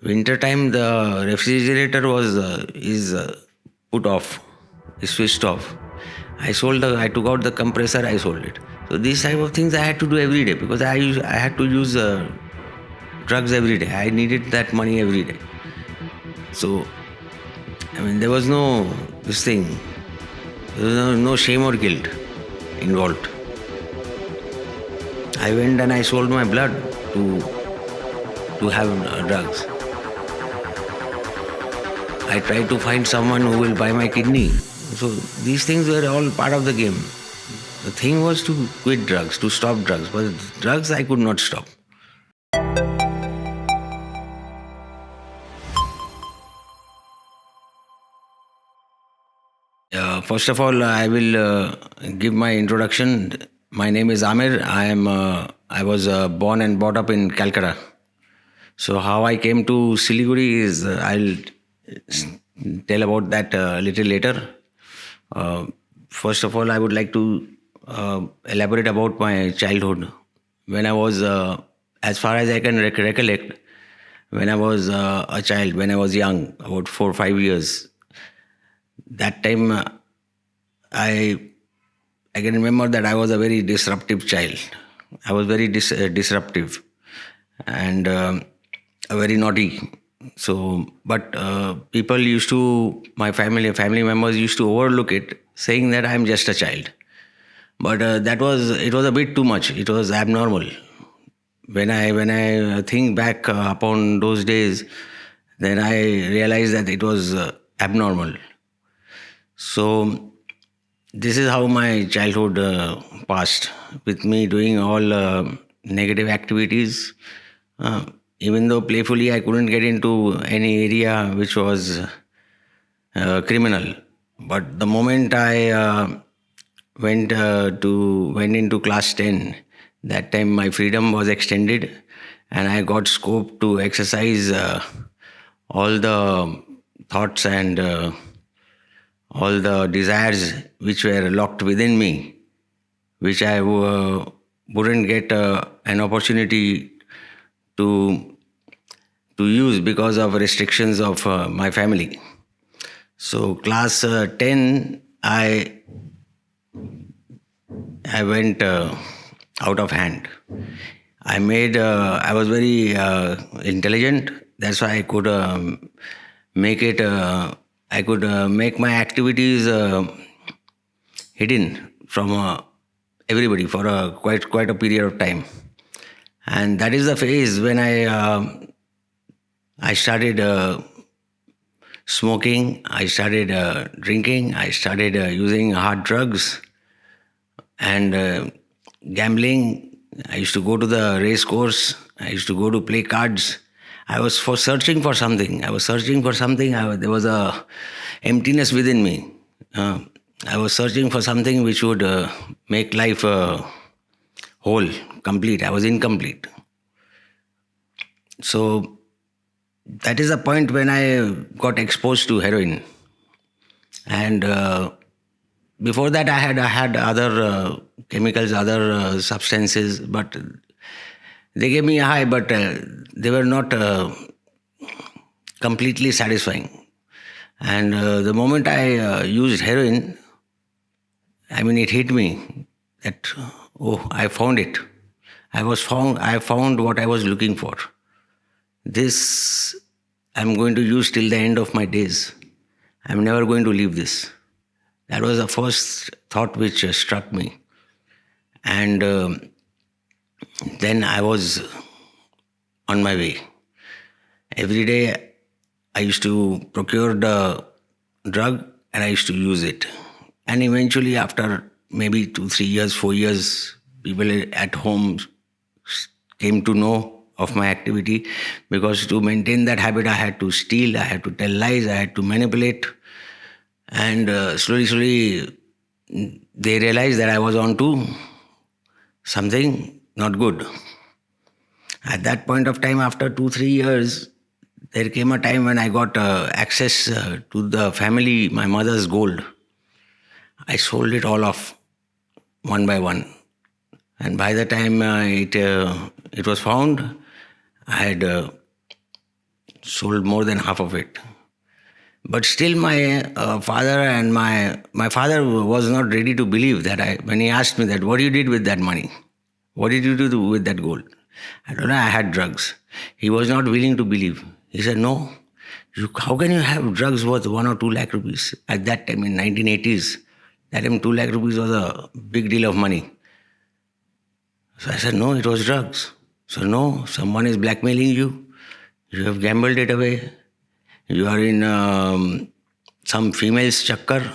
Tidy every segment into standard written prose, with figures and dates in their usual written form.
Winter time, the refrigerator was is put off, is switched off. I took out the compressor. I sold it. So these type of things I had to do every day because I had to use drugs every day. I needed that money every day. So I mean, there was no this thing. There was no shame or guilt involved. I went and I sold my blood to have drugs. I tried to find someone who will buy my kidney. So these things were all part of the game. The thing was to quit drugs, to stop drugs, but drugs I could not stop. First of all, I will give my introduction. My name is Amir. I was born and brought up in Calcutta. So how I came to Siliguri is I'll tell about that a little later. First of all, I would like to elaborate about my childhood. When I was, as far as I can recollect, when I was a child, when I was young, about 4 or 5 years, that time I I can remember that I was a very disruptive child. I was very disruptive and very naughty. So, but people used to, my family members used to overlook it, saying that I'm just a child. But it was a bit too much. It was abnormal. When I think back upon those days, then I realized that it was abnormal. So this is how my childhood passed, with me doing all negative activities. Uh, Even though playfully I couldn't get into any area which was criminal, but the moment I went into class 10, that time my freedom was extended, and I got scope to exercise all the thoughts and all the desires which were locked within me, which I wouldn't get an opportunity to use because of restrictions of my family. So class 10, I went out of hand. I was very intelligent. That's why I could make it. I could make my activities hidden from everybody for a quite a period of time. And that is the phase when I started smoking, I started drinking, I started using hard drugs and gambling. I used to go to the race course. I used to go to play cards. I was for searching for something. I was searching for something. There was a emptiness within me. Uh, I was searching for something which would make life whole, complete. I was incomplete. So that is the point when I got exposed to heroin. And before that, I had other chemicals, other substances, but they gave me a high, but they were not completely satisfying. And the moment I used heroin, I mean, it hit me that, oh, I found it. I found what I was looking for. This I'm going to use till the end of my days. I'm never going to leave this. That was the first thought which struck me. And then I was on my way. Every day I used to procure the drug and I used to use it. And eventually, after maybe 2, 3 years, 4 years, people at home came to know of my activity, because to maintain that habit, I had to steal, I had to tell lies, I had to manipulate. And slowly, they realized that I was on to something not good. At that point of time, after 2, 3 years, there came a time when I got access to the family, my mother's gold. I sold it all off one by one. And by the time it was found, I had sold more than half of it. But still, my father and my father was not ready to believe that when he asked me that, what you did with that money? What did you do with that gold? I don't know, I had drugs. He was not willing to believe. He said, no, how can you have drugs worth 1 or 2 lakh rupees? At that time in 1980s, that time 2 lakh rupees was a big deal of money. So I said, no, it was drugs. So no, someone is blackmailing you. You have gambled it away. You are in some female's chakkar.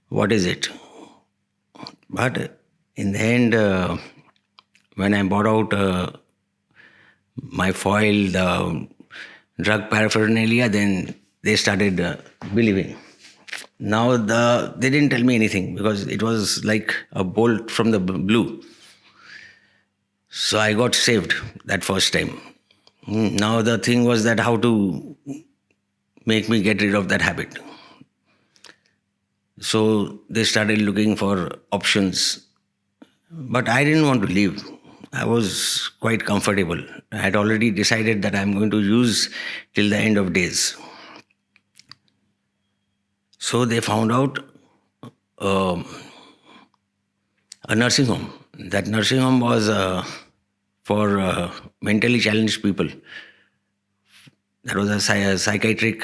What is it? But in the end, when I bought out my foil, the drug paraphernalia, then they started believing. Now they didn't tell me anything because it was like a bolt from the blue. So I got saved that first time. Now the thing was that how to make me get rid of that habit. So they started looking for options. But I didn't want to leave. I was quite comfortable. I had already decided that I'm going to use till the end of days. So they found out a nursing home. That nursing home was for mentally challenged people. That was a psychiatric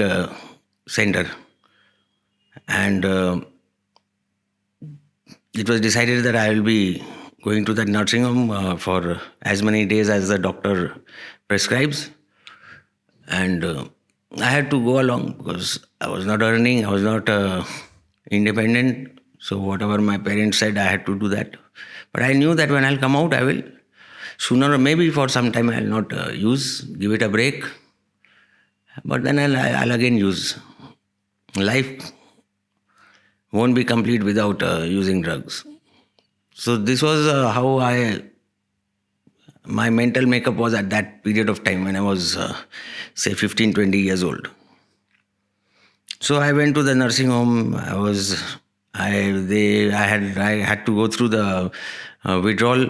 center. And it was decided that I will be going to that nursing home for as many days as the doctor prescribes. And I had to go along because I was not earning, I was not independent. So whatever my parents said, I had to do that. But I knew that when I'll come out, I will sooner or maybe for some time I'll not give it a break. But then I'll again use. Life won't be complete without using drugs. So this was how my mental makeup was at that period of time when I was, say, 15, 20 years old. So I went to the nursing home. I had to go through the withdrawal.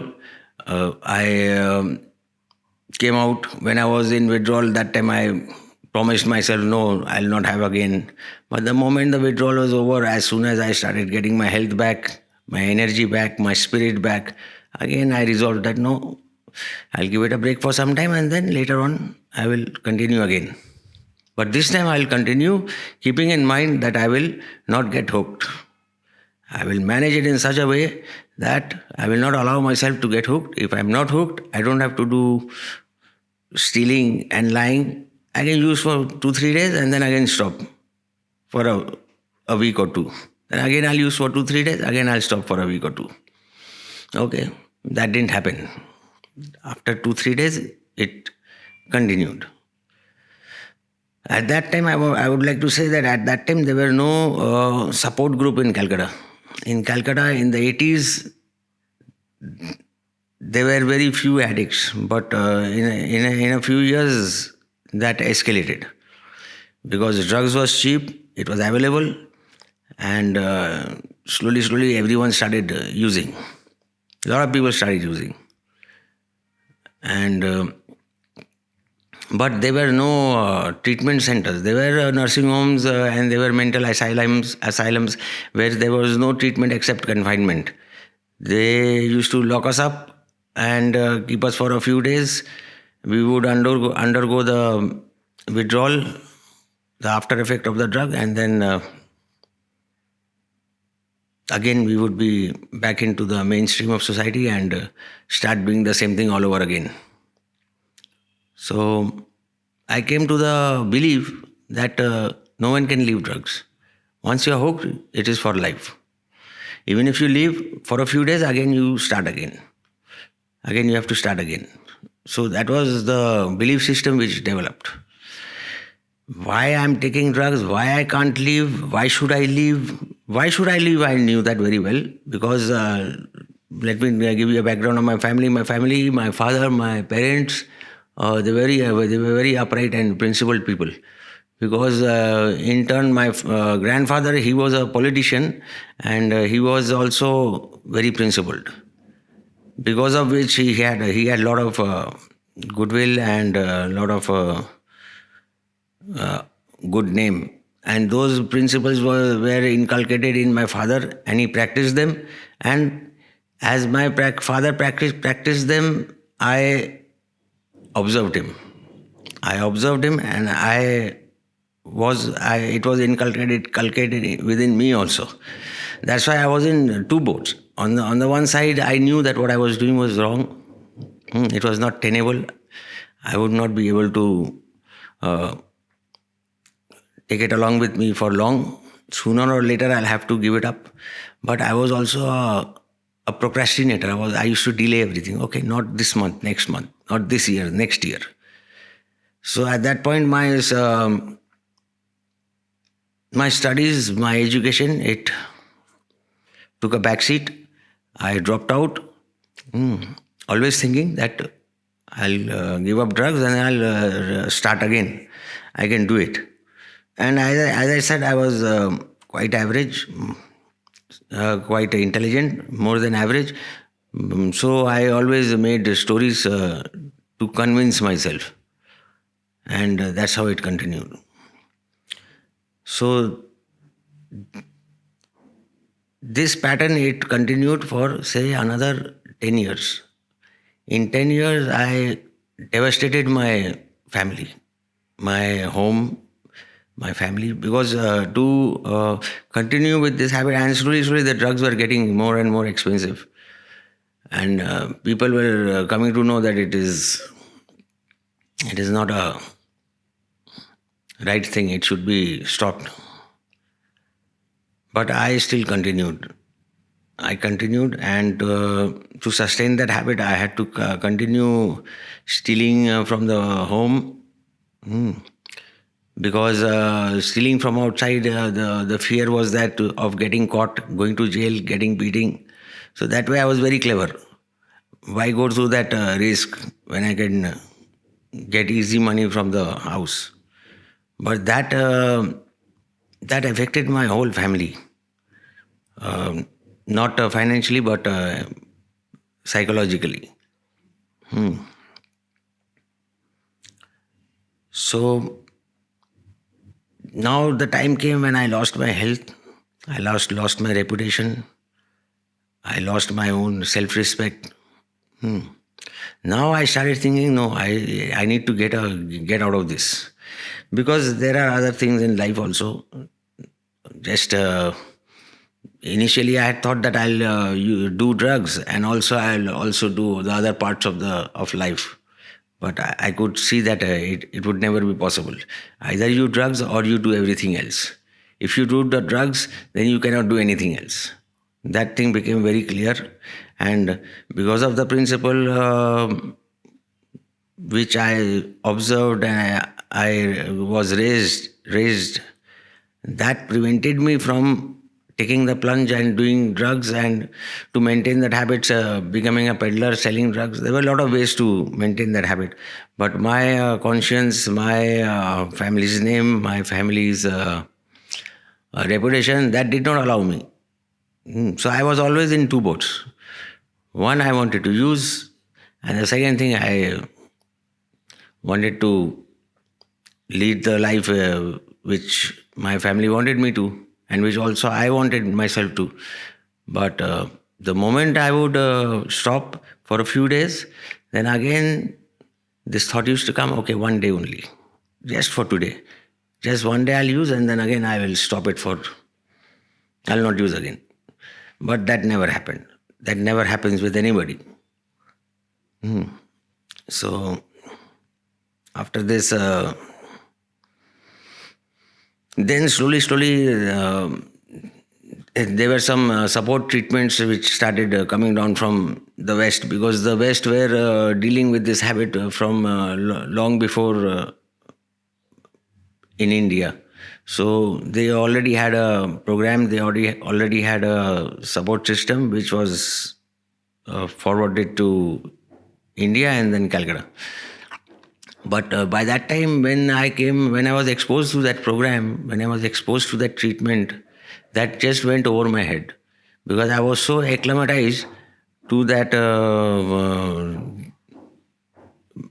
I came out when I was in withdrawal. That time I promised myself, no, I'll not have again. But the moment the withdrawal was over, as soon as I started getting my health back, my energy back, my spirit back, again I resolved that no, I'll give it a break for some time and then later on I will continue again. But this time I'll continue keeping in mind that I will not get hooked. I will manage it in such a way that I will not allow myself to get hooked. If I'm not hooked, I don't have to do stealing and lying. I can use for 2-3 days and then again stop for a week or two. Then again I'll use for 2-3 days, again I'll stop for a week or two. Okay, that didn't happen. After 2-3 days, it continued. At that time, I would like to say that at that time there were no support group in Calcutta. In Calcutta in the 80s, there were very few addicts, but in a few years that escalated because drugs was cheap, it was available, and slowly everyone started using. A lot of people started using, and but there were no treatment centers. There were nursing homes and there were mental asylums where there was no treatment except confinement. They used to lock us up and keep us for a few days. We would undergo the withdrawal, the after effect of the drug, and then again we would be back into the mainstream of society and start doing the same thing all over again. So I came to the belief that no one can leave drugs. Once you're hooked, it is for life. Even if you leave for a few days, again you start again. Again you have to start again. So that was the belief system which developed. Why I'm taking drugs, why I can't leave, why should I leave? Why should I leave? I knew that very well because let me give you a background of my family. My father, my parents, they were very upright and principled people. Because in turn, my grandfather, he was a politician and he was also very principled. Because of which he had a lot of goodwill and a lot of uh, good name. And those principles were inculcated in my father, and he practiced them. And as my father practiced them, I observed him. I observed him, and it was inculcated within me also. That's why I was in two boats. On the one side, I knew that what I was doing was wrong. It was not tenable. I would not be able to uh, take it along with me for long. Sooner or later, I'll have to give it up. But I was also a procrastinator. I used to delay everything. Okay, not this month, next month, not this year, next year. So at that point, my studies, my education, it took a backseat. I dropped out, always thinking that I'll give up drugs and I'll start again. I can do it. And as I said, I was quite average, quite intelligent, more than average. So I always made stories to convince myself. And that's how it continued. So this pattern, it continued for, say, another 10 years. In 10 years, I devastated my family, my home, my family, because to continue with this habit, and slowly the drugs were getting more and more expensive. And people were coming to know that it is not a right thing, it should be stopped. But I still continued. I continued, and to sustain that habit, I had to continue stealing from the home. Because stealing from outside, the fear was that of getting caught, going to jail, getting beating. So that way, I was very clever. Why go through that risk when I can get easy money from the house? But that affected my whole family. Not financially, but psychologically. So now the time came when I lost my health, I lost my reputation, I lost my own self-respect. Now I started thinking, no, I need to get out of this, because there are other things in life also. Just initially, I had thought that I'll do drugs, and also I'll also do the other parts of life. But I could see that it would never be possible. Either you drugs or you do everything else. If you do the drugs, then you cannot do anything else. That thing became very clear, and because of the principle which I observed and I was raised, that prevented me from taking the plunge and doing drugs. And to maintain that habit, becoming a peddler, selling drugs, there were a lot of ways to maintain that habit. But my conscience, my family's name, my family's reputation, that did not allow me. So I was always in two boats. One, I wanted to use, and the second thing, I wanted to lead the life which my family wanted me to, and which also I wanted myself to. But the moment I would stop for a few days, then again this thought used to come, okay, one day only, just for today. Just one day I'll use, and then again I will stop it I'll not use again. But that never happened. That never happens with anybody. So after this, then slowly, there were some support treatments which started coming down from the West, because the West were dealing with this habit from long before in India. So they already had a program, they already had a support system which was forwarded to India and then Calcutta. But by that time, when I was exposed to that program, when I was exposed to that treatment, that just went over my head, because I was so acclimatized to that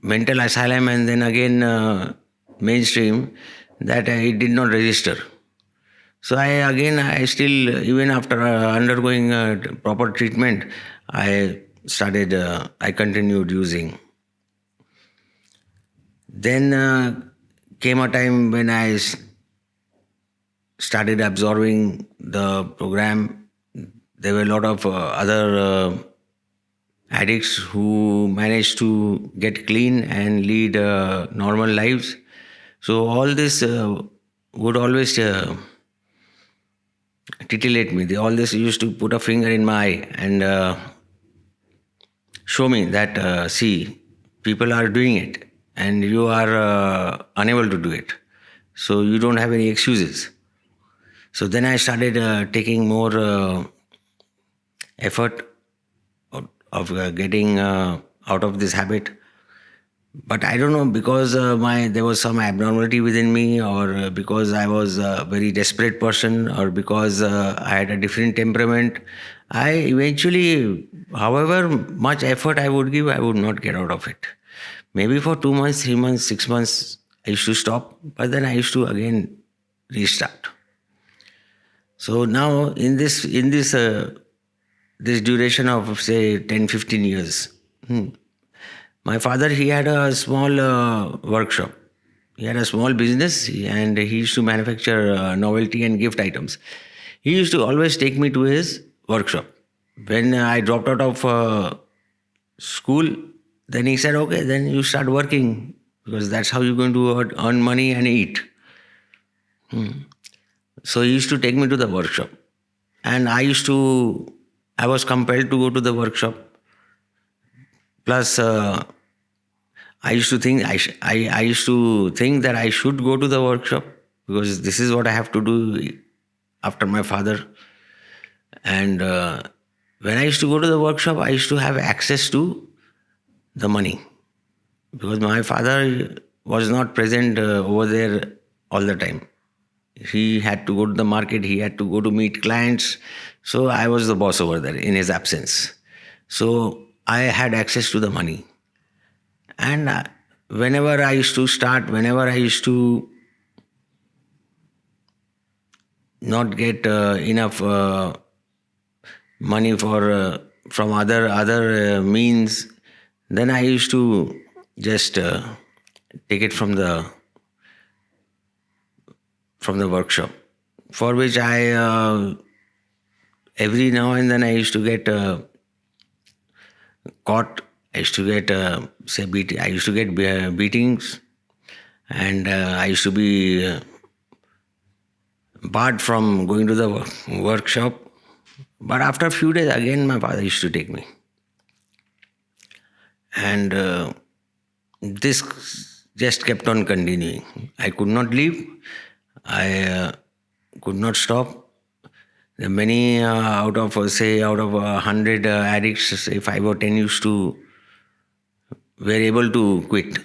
mental asylum and then again mainstream, that it did not register. So I still, even after undergoing proper treatment, I continued using. Then came a time when started absorbing the program. There were a lot of other addicts who managed to get clean and lead normal lives. So all this would always titillate me. They always used to put a finger in my eye and show me that, see, people are doing it and you are unable to do it. So you don't have any excuses. So then I started taking more effort of getting out of this habit. But I don't know, because there was some abnormality within me, or because I was a very desperate person, or because I had a different temperament. I eventually, however much effort I would give, I would not get out of it. Maybe for 2 months, 3 months, 6 months, I used to stop, but then I used to again restart. So now this duration of say 10, 15 years. My father, he had a small workshop. He had a small business and he used to manufacture novelty and gift items. He used to always take me to his workshop. When I dropped out of school, then he said, okay, then you start working, because that's how you're going to earn money and eat. So he used to take me to the workshop. And I was compelled to go to the workshop. Plus, I used to think I used to think that I should go to the workshop, because this is what I have to do after my father. And when I used to go to the workshop, I used to have access to the money, because my father was not present over there all the time. He had to go to the market. He had to go to meet clients. So I was the boss over there in his absence. So I had access to the money. And whenever I used to not get enough money from other means, then I used to just take it from the workshop, for which I every now and then I used to get caught. I used to get beatings, and I used to be barred from going to the workshop. But after a few days, again my father used to take me, and this just kept on continuing. I could not leave. I could not stop. There are many out of 100 addicts, say 5 or 10 were able to quit.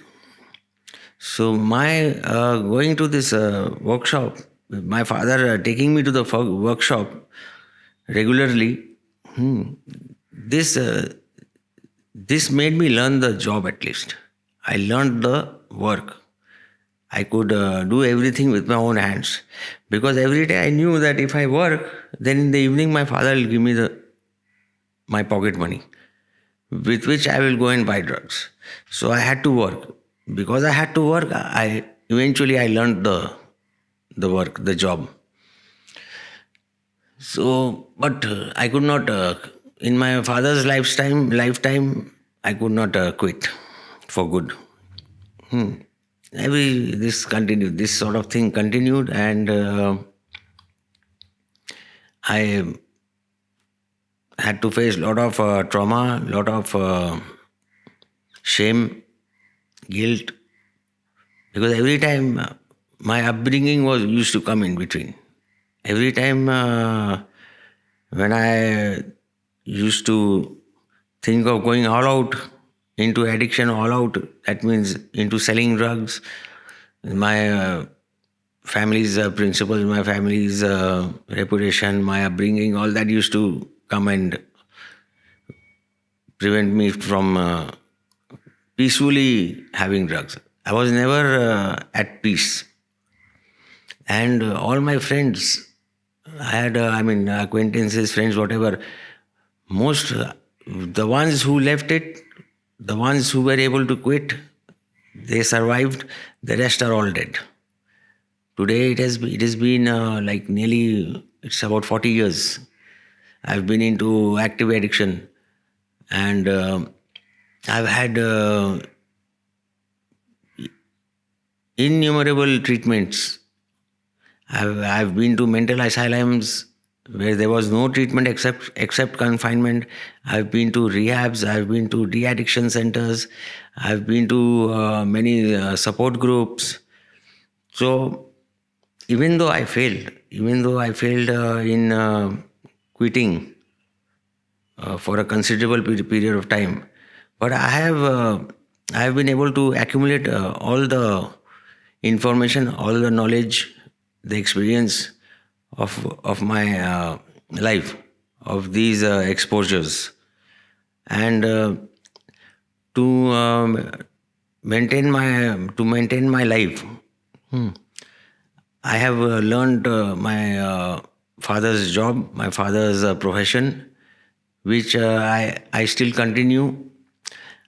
So my going to this workshop, my father taking me to the workshop regularly, this made me learn the job at least. I learned the work. I could do everything with my own hands, because every day I knew that if I work, then in the evening my father will give me my pocket money, with which I will go and buy drugs. So I had to work. Because I had to work, I eventually learned the work, the job. So, but I could not, in my father's lifetime, I could not quit for good. This sort of thing continued, and I had to face a lot of trauma, lot of shame, guilt, because every time my upbringing used to come in between. Every time when I used to think of going all out into addiction, all out, that means into selling drugs, my family's principles, my family's reputation, my upbringing, all that used to come and prevent me from peacefully having drugs. I was never at peace. And all my friends, I had, acquaintances, friends, whatever, most, the ones who left it, the ones who were able to quit, they survived, the rest are all dead. Today it has been like nearly, it's about 40 years. I've been into active addiction, and I've had innumerable treatments. I've been to mental asylums where there was no treatment except confinement. I've been to rehabs. I've been to de-addiction centers. I've been to many support groups. So even though I failed in quitting for a considerable period of time, but I have been able to accumulate all the information, all the knowledge, the experience of my life, of these exposures, and to maintain my life. I have learned my father's job, my father's profession, which I still continue.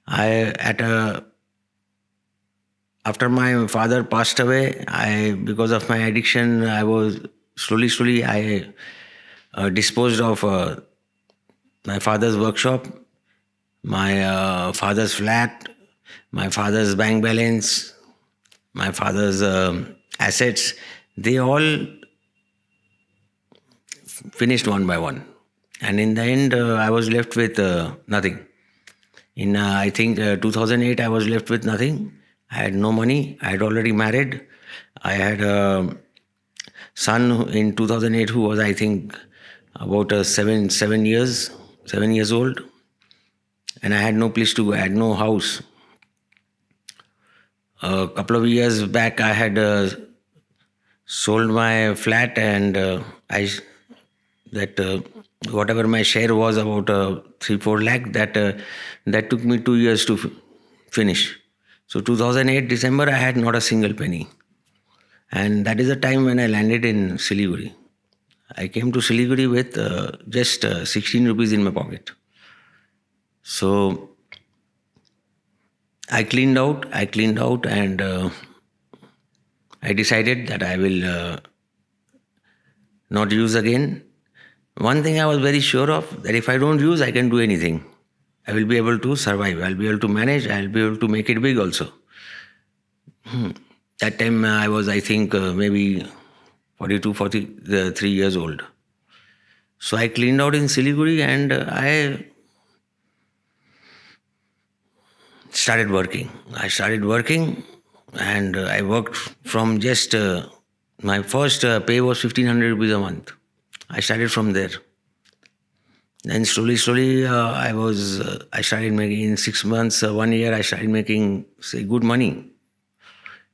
I at a After my father passed away, I because of my addiction, I was slowly I disposed of my father's workshop, my father's flat, my father's bank balance, my father's assets. They all finished one by one, and in the end, I was left with nothing. In I think 2008, I was left with nothing. I had no money. I had already married. I had a son in 2008 who was, I think, about 7 years old, and I had no place to go. I had no house. A couple of years back, I had sold my flat, and I that whatever my share was, about 3-4 lakh, that took me 2 years to finish. So 2008 December, I had not a single penny, and that is the time when I landed in Siliguri. I came to Siliguri with just 16 rupees in my pocket. So I cleaned out, and I decided that I will not use again. One thing I was very sure of, that if I don't use, I can do anything. I will be able to survive. I'll be able to manage. I'll be able to make it big also. That time I was, I think, maybe 42, 43 years old. So I cleaned out in Siliguri, and I started working. And I worked from just, my first pay was 1,500 rupees a month. I started from there. Then slowly, I started making, in 6 months, 1 year, I started making, say, good money,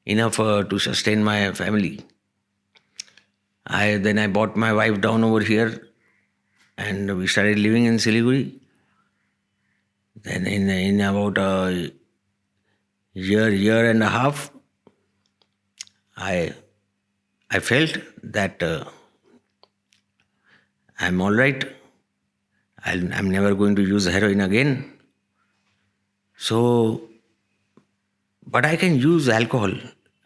enough to sustain my family. Then I brought my wife down over here, and we started living in Siliguri. Then in about a year and a half, I felt that I'm all right. I'm never going to use heroin again. So, but I can use alcohol.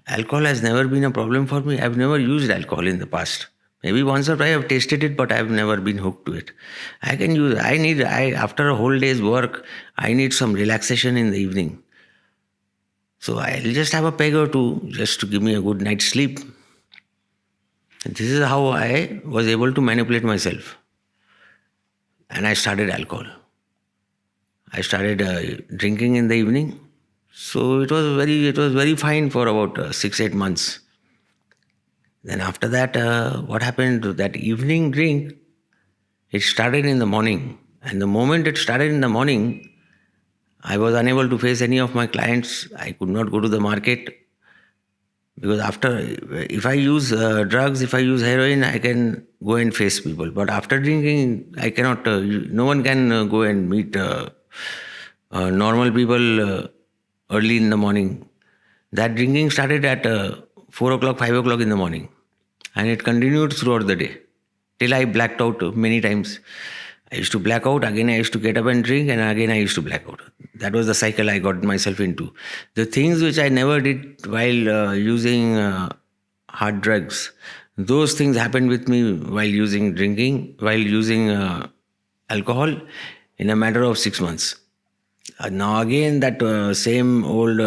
Alcohol has never been a problem for me. I've never used alcohol in the past. Maybe once or twice I've tasted it, but I've never been hooked to it. I can use. After a whole day's work, I need some relaxation in the evening. So I'll just have a peg or two just to give me a good night's sleep. And this is how I was able to manipulate myself. And I started alcohol. I started drinking in the evening. So it was very fine for about 6-8 months. Then after that, what happened? That evening drink, it started in the morning. And the moment it started in the morning, I was unable to face any of my clients. I could not go to the market, because if I use drugs, if I use heroin, I can go and face people. But after drinking, I cannot. No one can go and meet normal people early in the morning. That drinking started at 4 o'clock, 5 o'clock in the morning. And it continued throughout the day till I blacked out many times. I used to black out, again I used to get up and drink, and again I used to black out. That was the cycle I got myself into. The things which I never did while using hard drugs, those things happened with me while using alcohol in a matter of 6 months. Now again, that same old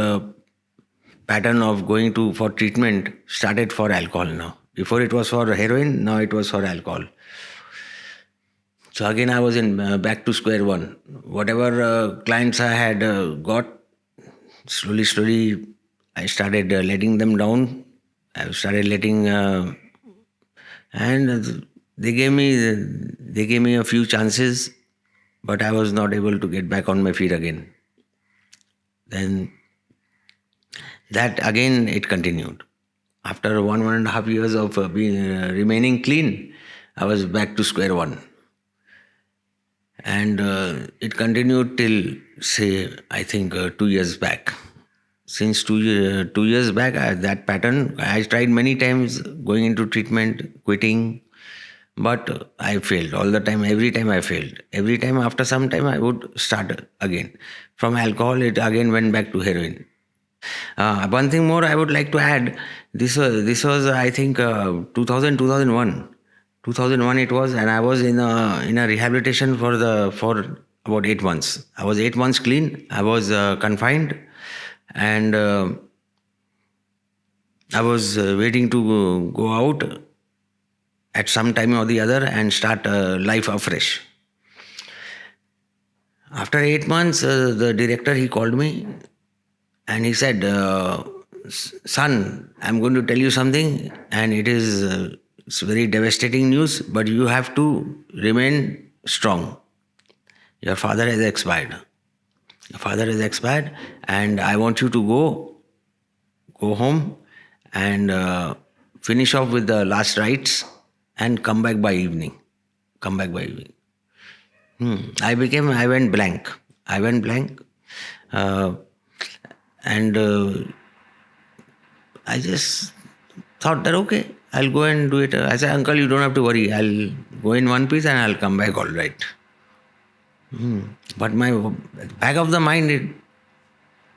pattern of going to for treatment started for alcohol now. Before it was for heroin, now it was for alcohol. So again, I was in back to square one. Whatever clients I had got, slowly, I started letting them down. I started letting, and they gave me a few chances, but I was not able to get back on my feet again. Then that again it continued. After 1.5 years of remaining clean, I was back to square one. And it continued till, say, I think 2 years back. Since 2 years back, that pattern, I tried many times going into treatment, quitting, but I failed all the time. Every time I failed. Every time after some time, I would start again. From alcohol, it again went back to heroin. One thing more I would like to add. This was I think 2000 2001. 2001 it was, and I was in a rehabilitation for about 8 months. I was 8 months clean. I was confined, and I was waiting to go out at some time or the other and start life afresh. After 8 months, the director he called me and he said, "Son, I'm going to tell you something, and it's very devastating news, but you have to remain strong. Your father has expired. Your father has expired, and I want you to go home and finish off with the last rites and come back by evening. Come back by evening." I went blank. I went blank. And I just thought that, okay, I'll go and do it. I said, "Uncle, you don't have to worry. I'll go in one piece and I'll come back all right." But my back of the mind,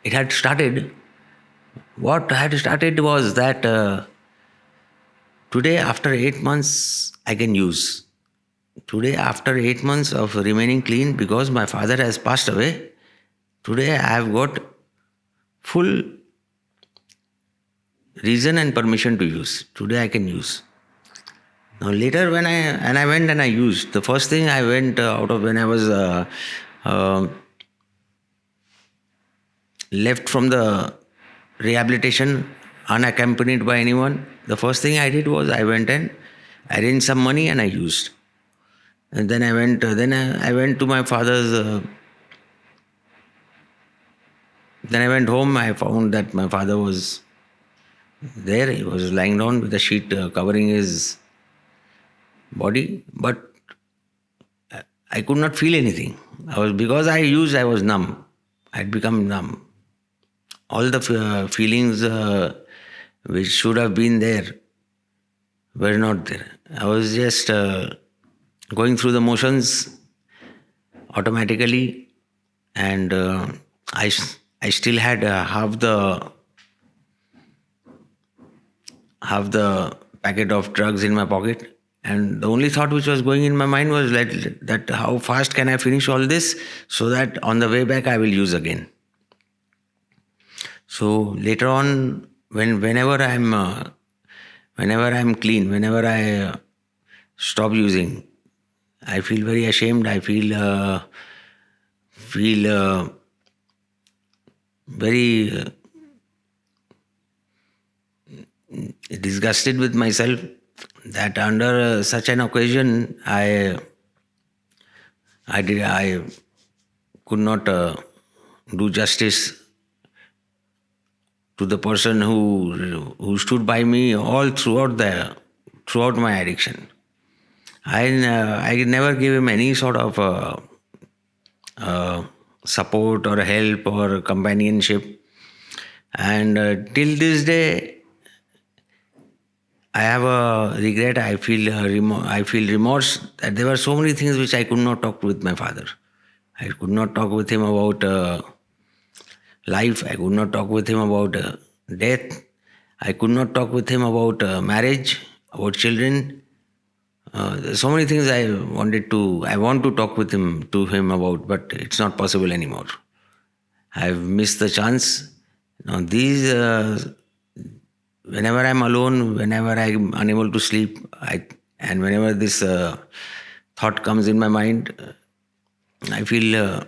it had started. What had started was that today, after 8 months, I can use. Today, after 8 months of remaining clean, because my father has passed away, today I have got full reason and permission to use. Today I can use. Now later when I went and I used, the first thing I went out of when I was left from the rehabilitation unaccompanied by anyone, the first thing I did was I went and arranged some money and I used. And then I went to my father's. Then I went home. I found that my father was there. He was lying down with a sheet covering his body, but I could not feel anything. Because I used, I was numb. I had become numb. All the feelings which should have been there were not there. I was just going through the motions automatically, and I still had half the packet of drugs in my pocket. And the only thought which was going in my mind was that how fast can I finish all this so that on the way back I will use again. So later on, whenever I'm clean, whenever I stop using, I feel very ashamed. I feel very disgusted with myself that under such an occasion I could not do justice to the person who stood by me all throughout my addiction. I never gave him any sort of support or help or companionship, and till this day I have a regret. I feel remorse that there were so many things which I could not talk with my father. I could not talk with him about life. I could not talk with him about death. I could not talk with him about marriage, about children. There's so many things I want to talk with him about, but it's not possible anymore. I've missed the chance. Now whenever I'm alone, whenever I'm unable to sleep, and whenever this thought comes in my mind, I feel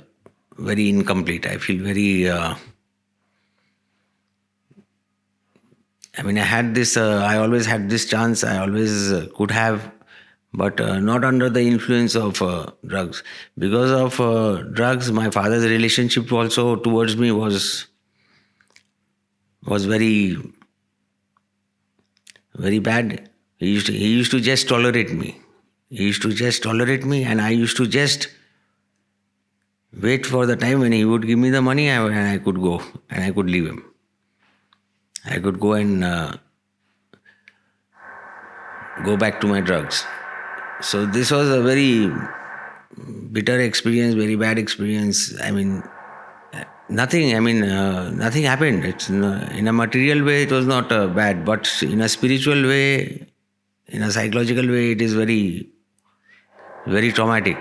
very incomplete. I feel very. I had this. I always had this chance. I always could have, but not under the influence of drugs. Because of drugs, my father's relationship also towards me was very very bad. He used to just tolerate me. He used to just tolerate me, and I used to just wait for the time when he would give me the money, and I could go and I could leave him. I could go and go back to my drugs. So this was a very bitter experience, very bad experience. Nothing happened. In a material way, it was not bad, but in a spiritual way, in a psychological way, it is very, very traumatic.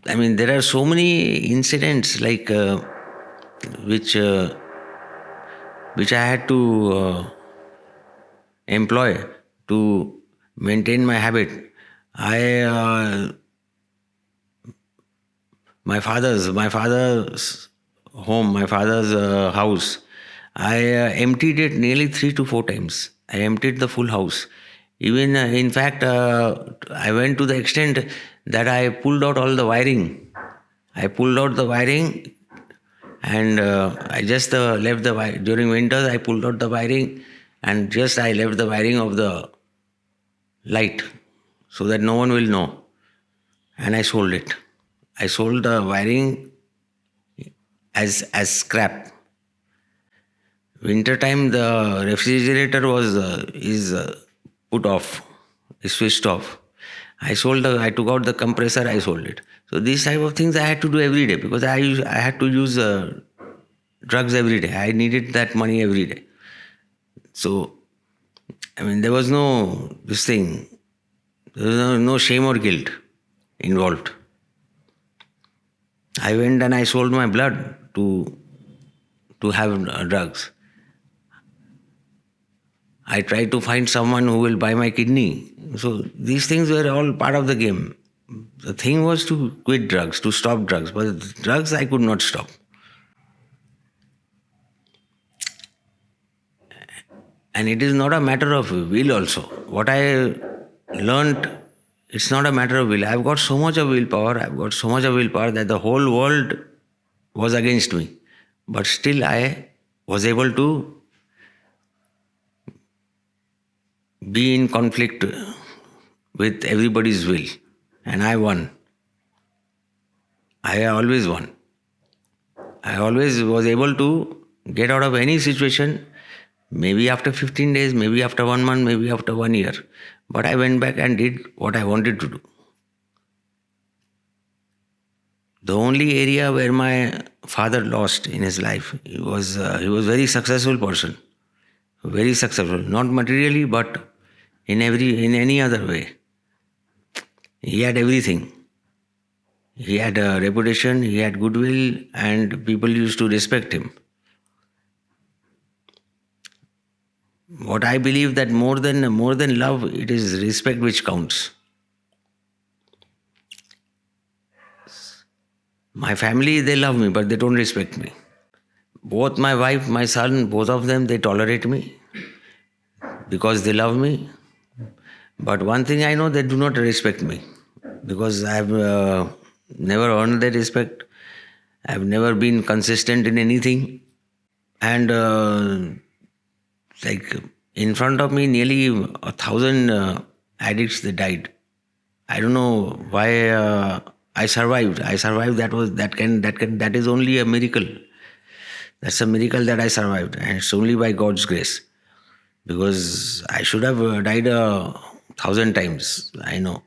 There are so many incidents which I had to employ to maintain my habit. My father's home, my father's house, I emptied it nearly 3 to 4 times. I emptied the full house. Even, in fact, I went to the extent that I pulled out all the wiring. I pulled out the wiring, and I just left the wiring. During winters, I pulled out the wiring, and just I left the wiring of the light so that no one will know. And I sold it. I sold the wiring as scrap. Winter time, the refrigerator is put off, is switched off. I took out the compressor, I sold it. So these type of things I had to do every day because I had to use drugs every day. I needed that money every day. So, there was no this thing. There was no shame or guilt involved. I went and I sold my blood to have drugs. I tried to find someone who will buy my kidney. So these things were all part of the game. The thing was to quit drugs, to stop drugs, but drugs I could not stop. And it is not a matter of will also. What I learned, it's not a matter of will. I've got so much of willpower, that the whole world was against me. But still I was able to be in conflict with everybody's will. And I won. I always won. I always was able to get out of any situation, maybe after 15 days, maybe after 1 month, maybe after 1 year. But I went back and did what I wanted to do. The only area where my father lost in his life, he was very successful person. Very successful. Not materially, but in any other way. He had everything. He had a reputation, he had goodwill, and people used to respect him. What I believe that more than love, it is respect which counts. My family, they love me, but they don't respect me. Both my wife, my son, both of them, they tolerate me because they love me. But one thing I know, they do not respect me because I have never earned their respect. I have never been consistent in anything. And in front of me, nearly 1,000 addicts, they died. I don't know why I survived. That is only a miracle. That's a miracle that I survived, and it's only by God's grace. Because I should have died 1,000 times. I know.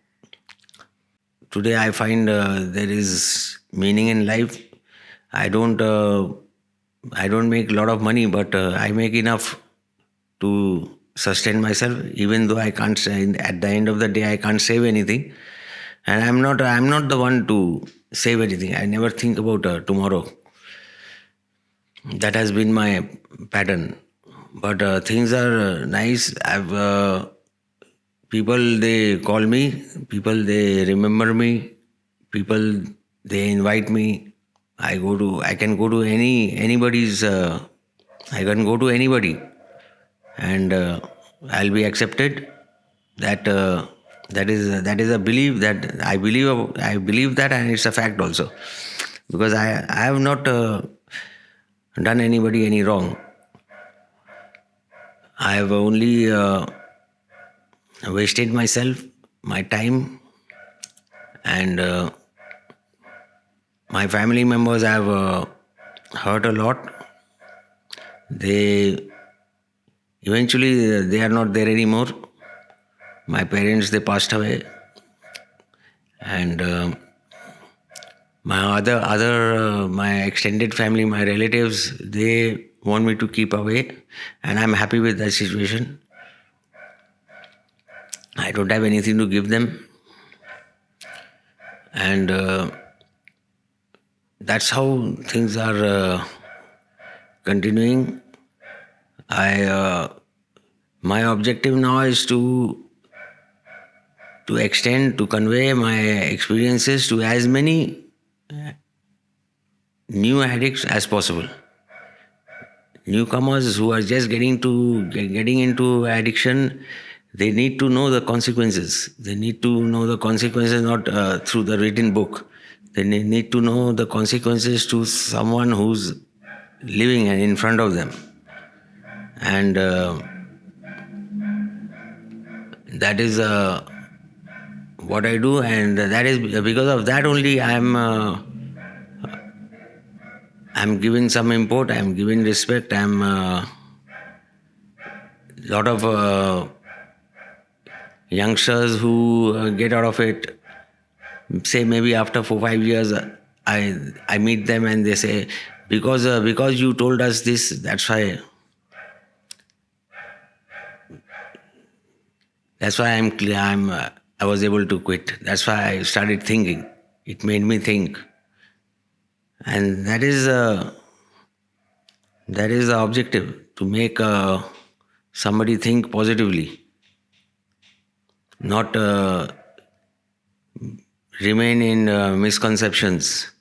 Today I find there is meaning in life. I don't. I don't make a lot of money, but I make enough to sustain myself. Even though I can't. At the end of the day, I can't save anything, and I'm not. I'm not the one to save anything. I never think about tomorrow. That has been my pattern. But things are nice. I've people they call me, people they remember me, people they invite me. I can go to anybody's. I can go to anybody, and I'll be accepted. That that is a belief that I believe. I believe that, and it's a fact also, because I have not done anybody any wrong. I have only wasted myself, my time, and my family members have hurt a lot. They eventually they are not there anymore. My parents they passed away, and my my extended family, my relatives, they want me to keep away, and I'm happy with that situation. I don't have anything to give them, and that's how things are continuing. I my objective now is to extend, to convey my experiences to as many new addicts as possible. Newcomers who are just getting into addiction, they need to know the consequences. They need to know the consequences not through the written book. They need to know the consequences to someone who's living and in front of them. And that is what I do, and that is because of that only I'm given some import. I'm given respect. I'm lot of youngsters who get out of it. Say maybe after 4 5 years, I meet them and they say because you told us this, that's why I was able to quit. That's why I started thinking. It made me think, and that is the objective, to make somebody think positively, not remain in misconceptions.